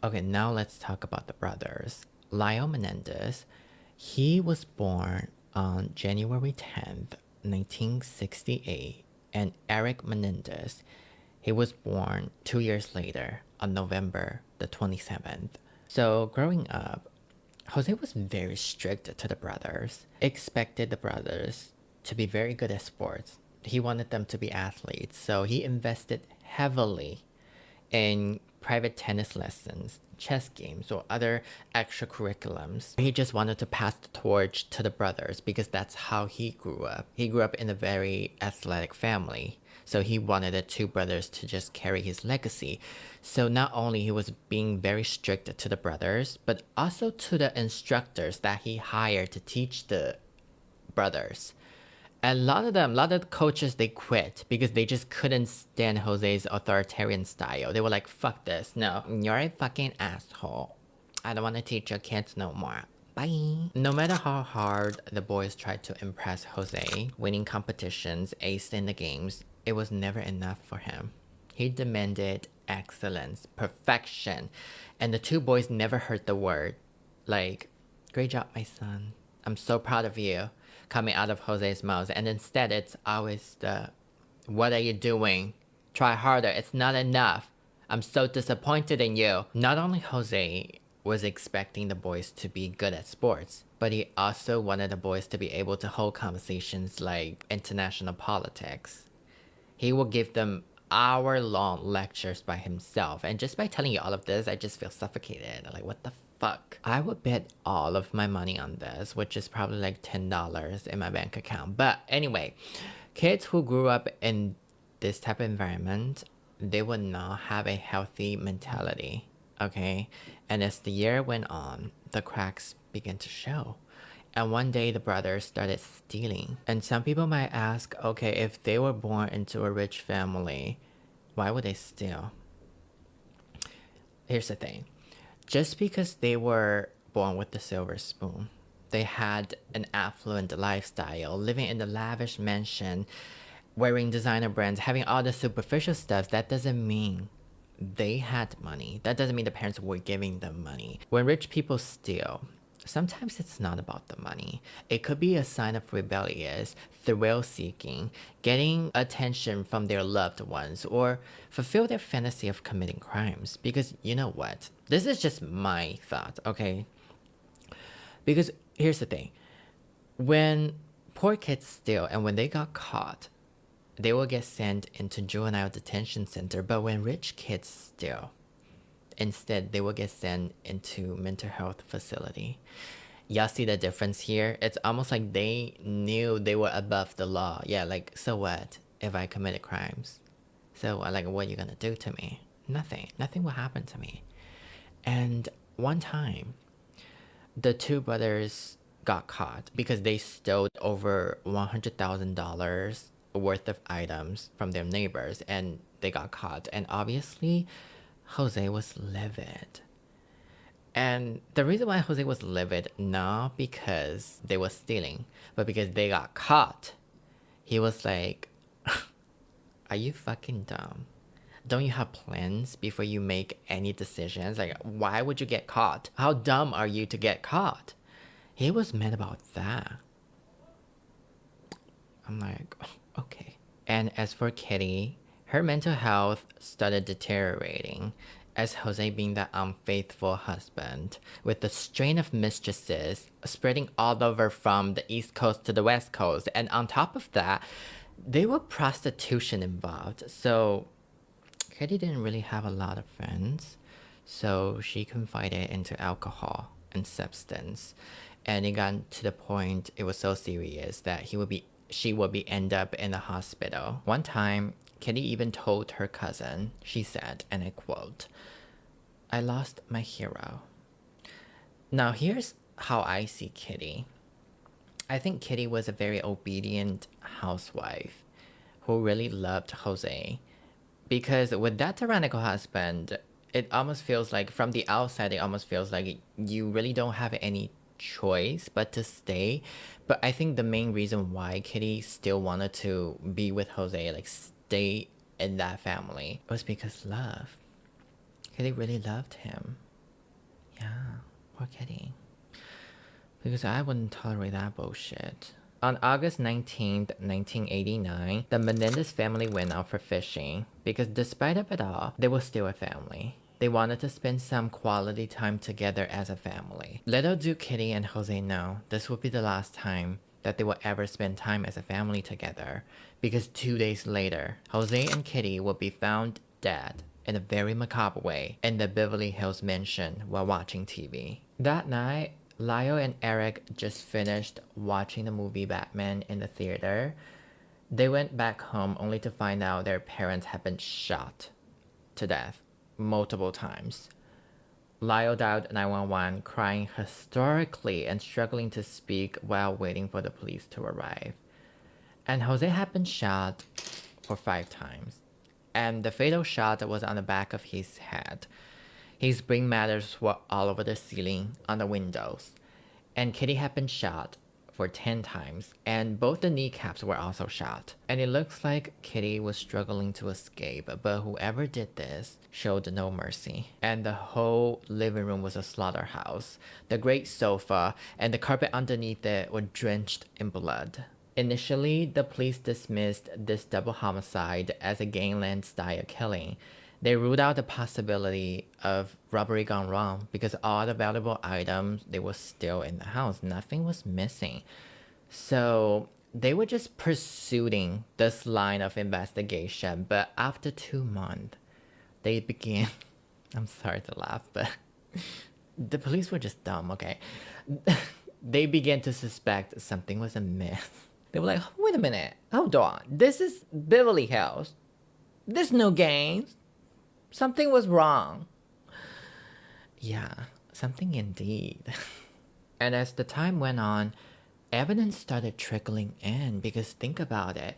Okay, now let's talk about the brothers. Lyle Menendez, he was born on January 10th, 1968, and Eric Menendez, he was born 2 years later on November the 27th. So growing up, Jose was very strict to the brothers, expected the brothers to be very good at sports. He wanted them to be athletes, so he invested heavily in private tennis lessons, chess games, or other extracurriculums. He just wanted to pass the torch to the brothers because that's how he grew up. He grew up in a very athletic family. So he wanted the two brothers to just carry his legacy. So not only he was being very strict to the brothers, but also to the instructors that he hired to teach the brothers. And a lot of the coaches, they quit because they just couldn't stand Jose's authoritarian style. They were like, fuck this. No, you're a fucking asshole. I don't want to teach your kids no more. Bye. No matter how hard the boys tried to impress Jose, winning competitions, aced in the games, it was never enough for him. He demanded excellence, perfection, and the two boys never heard the word like, great job, my son. I'm so proud of you, coming out of Jose's mouth. And instead, it's always the, what are you doing? Try harder. It's not enough. I'm so disappointed in you. Not only Jose was expecting the boys to be good at sports, but he also wanted the boys to be able to hold conversations like international politics. He will give them hour-long lectures by himself. And just by telling you all of this, I just feel suffocated. Like, what the fuck? I would bet all of my money on this, which is probably like $10 in my bank account. But anyway, kids who grew up in this type of environment, they would not have a healthy mentality, okay? And as the year went on, the cracks began to show. And one day the brothers started stealing. And some people might ask, okay, if they were born into a rich family, why would they steal? Here's the thing. Just because they were born with the silver spoon, they had an affluent lifestyle, living in the lavish mansion, wearing designer brands, having all the superficial stuff, that doesn't mean they had money. That doesn't mean the parents were giving them money. When rich people steal, sometimes it's not about the money. It could be a sign of rebellious, thrill-seeking, getting attention from their loved ones, or fulfill their fantasy of committing crimes. Because you know what? This is just my thought, okay? Because here's the thing. When poor kids steal and when they got caught, they will get sent into juvenile detention center. But when rich kids steal, instead, they will get sent into mental health facility. Y'all see the difference here? It's almost like they knew they were above the law. Yeah, like, so what if I committed crimes? So, like, what are you gonna do to me? Nothing. Nothing will happen to me. And one time, the two brothers got caught because they stole over $100,000 worth of items from their neighbors, and they got caught. And obviously, Jose was livid. And the reason why Jose was livid, not because they were stealing, but because they got caught. He was like, are you fucking dumb? Don't you have plans before you make any decisions? Like, why would you get caught? How dumb are you to get caught? He was mad about that. I'm like, okay. And as for Kitty, her mental health started deteriorating as Jose being the unfaithful husband, with the strain of mistresses spreading all over from the East Coast to the West Coast. And on top of that, there were prostitution involved. So Kitty didn't really have a lot of friends. So she confided into alcohol and substance. And it got to the point, it was so serious that she would be end up in the hospital. One time, Kitty even told her cousin, she said, and I quote, I lost my hero. Now here's how I see Kitty. I think Kitty was a very obedient housewife who really loved Jose. Because with that tyrannical husband, it almost feels like, from the outside, it almost feels like you really don't have any choice but to stay. But I think the main reason why Kitty still wanted to be with Jose, like stay in that family, was because love. Kitty really loved him. Poor Kitty. Because I wouldn't tolerate that bullshit. On August 19th, 1989, the Menendez family went out for fishing because despite of it all, they were still a family. They wanted to spend some quality time together as a family. Little do Kitty and Jose know this would be the last time that they will ever spend time as a family together, because 2 days later, Jose and Kitty will be found dead in a very macabre way in the Beverly Hills mansion while watching TV. That night, Lyle and Eric just finished watching the movie Batman in the theater. They went back home only to find out their parents had been shot to death multiple times. Lyle dialed 911, crying hysterically and struggling to speak while waiting for the police to arrive. And Jose had been shot for 5 times, and the fatal shot was on the back of his head. His brain matters were all over the ceiling, on the windows. And Kitty had been shot for 10 times, and both the kneecaps were also shot. And it looks like Kitty was struggling to escape, but whoever did this showed no mercy. And the whole living room was a slaughterhouse. The great sofa and the carpet underneath it were drenched in blood. Initially, the police dismissed this double homicide as a gangland-style killing. They ruled out the possibility of robbery gone wrong because all the valuable items, they were still in the house. Nothing was missing. So they were just pursuing this line of investigation. But after 2 months, they began... I'm sorry to laugh, but the police were just dumb, okay? They began to suspect something was amiss. They were like, wait a minute, hold on. This is Beverly Hills. There's no gangs. Something was wrong. Yeah, something indeed. And as the time went on, evidence started trickling in because think about it.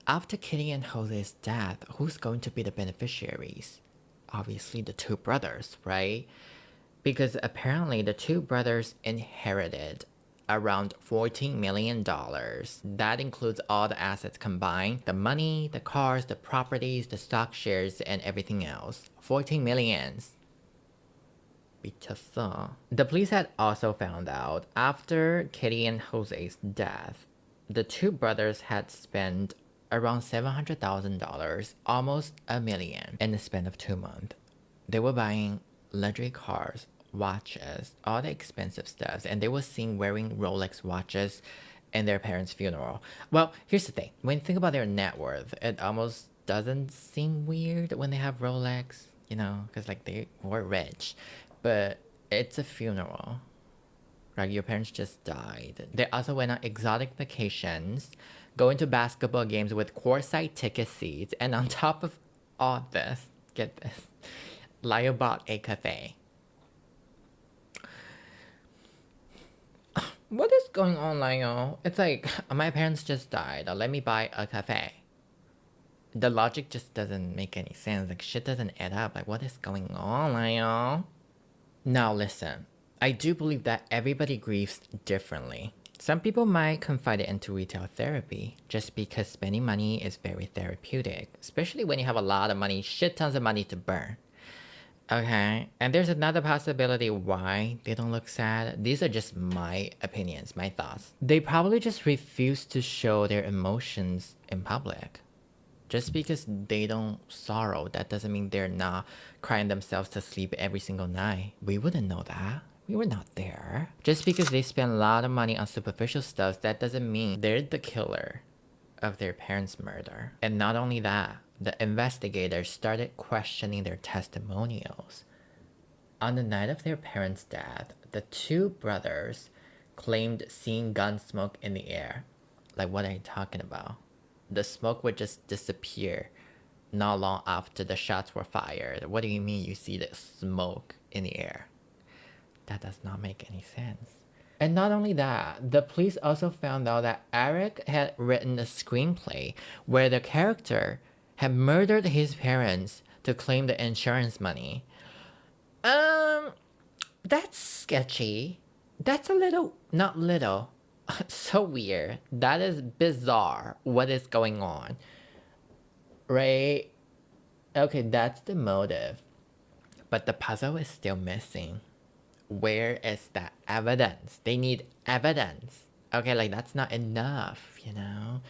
After Kitty and Jose's death, who's going to be the beneficiaries? Obviously the 2 brothers, right? Because apparently the 2 brothers inherited around $14 million. That includes all the assets combined, the money, the cars, the properties, the stock shares, and everything else. 14 millions. The police had also found out after Kitty and Jose's death, the 2 brothers had spent around $700,000, almost $1 million, in the span of 2 months. They were buying luxury cars, watches, all the expensive stuff, and they were seen wearing Rolex watches in their parents' funeral. Well, here's the thing. When you think about their net worth, it almost doesn't seem weird when they have Rolex, you know, because like they were rich. But it's a funeral. Right? Your parents just died. They also went on exotic vacations, going to basketball games with courtside ticket seats, and on top of all this, get this, Lyle bought a cafe. What is going on, Lyle? It's like, my parents just died. Let me buy a cafe. The logic just doesn't make any sense. Like, shit doesn't add up. Like, what is going on, Lyle? Now, listen. I do believe that everybody grieves differently. Some people might confide it into retail therapy just because spending money is very therapeutic, especially when you have a lot of money, shit tons of money to burn. Okay, and there's another possibility why they don't look sad. These are just my opinions, my thoughts. They probably just refuse to show their emotions in public. Just because they don't sorrow, that doesn't mean they're not crying themselves to sleep every single night. We wouldn't know that. We were not there. Just because they spend a lot of money on superficial stuff, that doesn't mean they're the killer of their parents' murder. And not only that, the investigators started questioning their testimonials. On the night of their parents' death, the 2 brothers claimed seeing gun smoke in the air. Like, what are you talking about? The smoke would just disappear not long after the shots were fired. What do you mean you see the smoke in the air? That does not make any sense. And not only that, the police also found out that Eric had written a screenplay where the character had murdered his parents to claim the insurance money. That's sketchy. That's a little, not little, so weird. That is bizarre. What is going on? Right? Okay, that's the motive. But the puzzle is still missing. where is that evidence? They need evidence. Okay, like that's not enough, you know?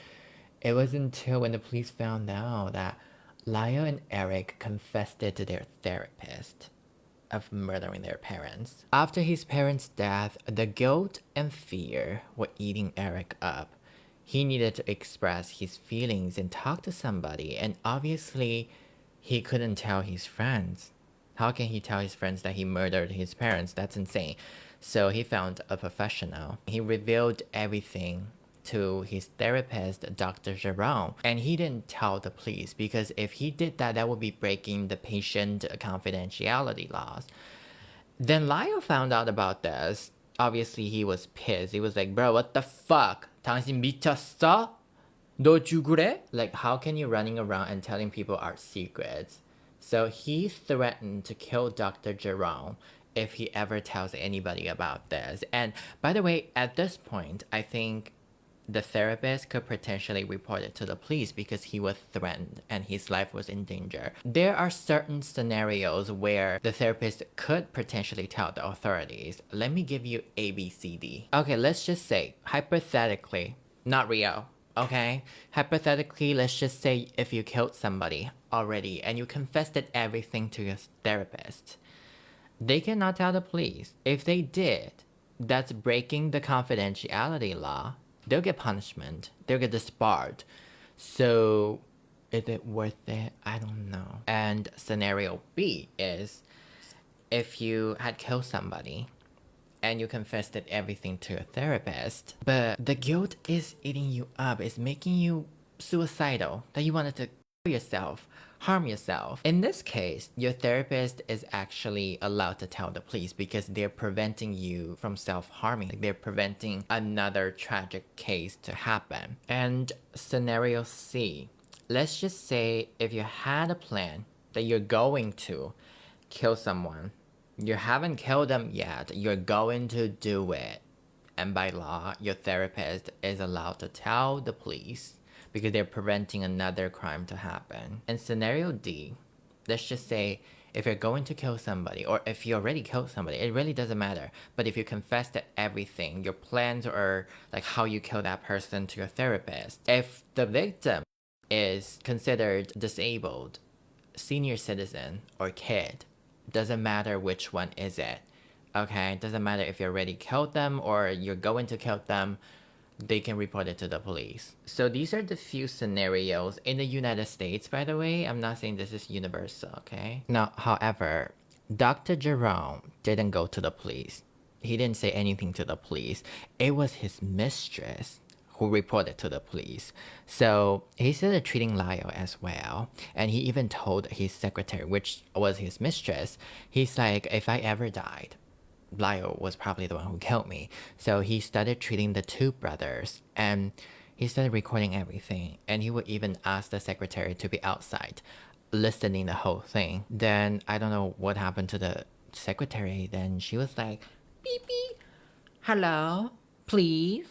It wasn't until when the police found out that Lyle and Eric confessed it to their therapist of murdering their parents. After his parents' death, the guilt and fear were eating Eric up. He needed to express his feelings and talk to somebody, and obviously, he couldn't tell his friends. How can he tell his friends that he murdered his parents? That's insane. So he found a professional. He revealed everything to his therapist, Dr. Jerome, and he didn't tell the police because if he did that, that would be breaking the patient confidentiality laws. Then Lyle found out about this. Obviously, he was pissed. He was like, bro, what the fuck? 당신 미쳤어? 너 죽으래? Like, how can you running around and telling people our secrets? So he threatened to kill Dr. Jerome if he ever tells anybody about this. And by the way, at this point, I think the therapist could potentially report it to the police because he was threatened and his life was in danger. There are certain scenarios where the therapist could potentially tell the authorities. Let me give you A, B, C, D. Okay, let's just say, hypothetically, not real, okay? Hypothetically, let's just say if you killed somebody already and you confessed it everything to your therapist, they cannot tell the police. If they did, that's breaking the confidentiality law. They'll get punishment. They'll get disbarred. So, is it worth it? I don't know. And scenario B is if you had killed somebody and you confessed it everything to a therapist, but the guilt is eating you up. It's making you suicidal. That you wanted to kill yourself, harm yourself. In this case, your therapist is actually allowed to tell the police because they're preventing you from self-harming. Like they're preventing another tragic case to happen. And scenario C, let's just say if you had a plan that you're going to kill someone, you haven't killed them yet, you're going to do it. And by law, your therapist is allowed to tell the police because they're preventing another crime to happen. In scenario D, let's just say if you're going to kill somebody or if you already killed somebody, it really doesn't matter. But if you confess to everything, your plans or like how you kill that person to your therapist, if the victim is considered disabled, senior citizen or kid, doesn't matter which one is it. Okay, it doesn't matter if you already killed them or you're going to kill them, they can report it to the police. So these are the few scenarios in the United States, by the way. I'm not saying this is universal, okay? Now, however, Dr. Jerome didn't go to the police. He didn't say anything to the police. It was his mistress who reported to the police. So he started treating Lyle as well. And he even told his secretary, which was his mistress, he's like, if I ever died, Lyle was probably the one who killed me. So he started treating the two brothers and he started recording everything. And he would even ask the secretary to be outside, listening the whole thing. Then I don't know what happened to the secretary. Then she was like, beep beep, hello, please.